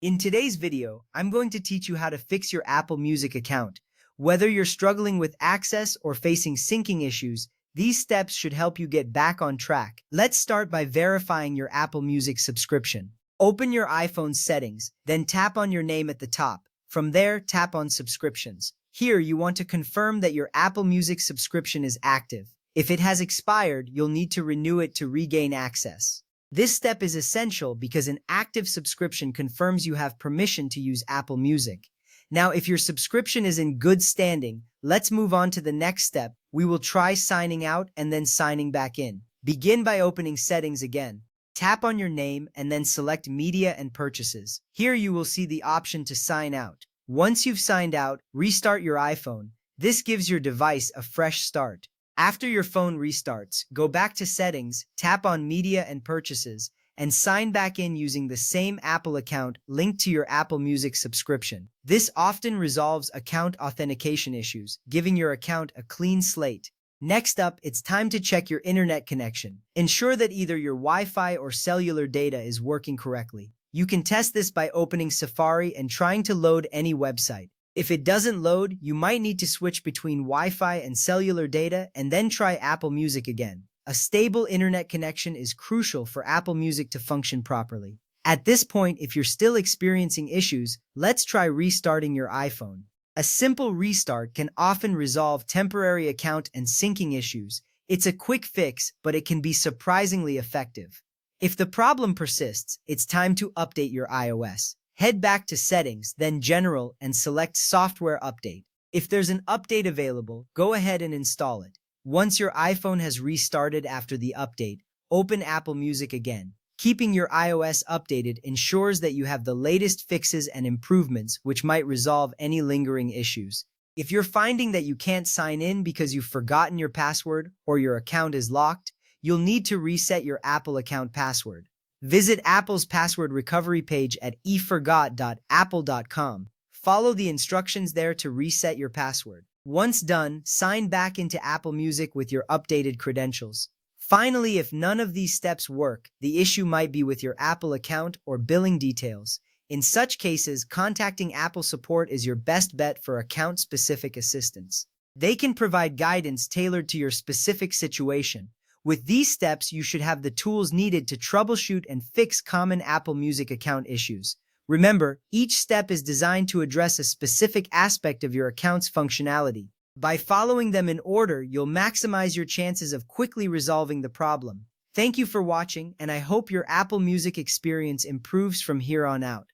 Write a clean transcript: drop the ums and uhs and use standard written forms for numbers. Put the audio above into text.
In today's video, I'm going to teach you how to fix your Apple Music account. Whether you're struggling with access or facing syncing issues, these steps should help you get back on track. Let's start by verifying your Apple Music subscription. Open your iPhone's settings, then tap on your name at the top. From there, tap on Subscriptions. Here, you want to confirm that your Apple Music subscription is active. If it has expired, you'll need to renew it to regain access. This step is essential because an active subscription confirms you have permission to use Apple Music. Now, if your subscription is in good standing, let's move on to the next step. We will try signing out and then signing back in. Begin by opening Settings again. Tap on your name and then select Media and Purchases. Here you will see the option to sign out. Once you've signed out, restart your iPhone. This gives your device a fresh start. After your phone restarts, go back to Settings, tap on Media and Purchases, and sign back in using the same Apple account linked to your Apple Music subscription. This often resolves account authentication issues, giving your account a clean slate. Next up, it's time to check your internet connection. Ensure that either your Wi-Fi or cellular data is working correctly. You can test this by opening Safari and trying to load any website. If it doesn't load, you might need to switch between Wi-Fi and cellular data and then try Apple Music again. A stable internet connection is crucial for Apple Music to function properly. At this point, if you're still experiencing issues, let's try restarting your iPhone. A simple restart can often resolve temporary account and syncing issues. It's a quick fix, but it can be surprisingly effective. If the problem persists, it's time to update your iOS. Head back to Settings, then General, and select Software Update. If there's an update available, go ahead and install it. Once your iPhone has restarted after the update, open Apple Music again. Keeping your iOS updated ensures that you have the latest fixes and improvements, which might resolve any lingering issues. If you're finding that you can't sign in because you've forgotten your password or your account is locked, you'll need to reset your Apple account password. Visit Apple's password recovery page at eforgot.apple.com. Follow the instructions there to reset your password. Once done, sign back into Apple Music with your updated credentials. Finally, if none of these steps work, the issue might be with your Apple account or billing details. In such cases, contacting Apple support is your best bet for account-specific assistance. They can provide guidance tailored to your specific situation. With these steps, you should have the tools needed to troubleshoot and fix common Apple Music account issues. Remember, each step is designed to address a specific aspect of your account's functionality. By following them in order, you'll maximize your chances of quickly resolving the problem. Thank you for watching, and I hope your Apple Music experience improves from here on out.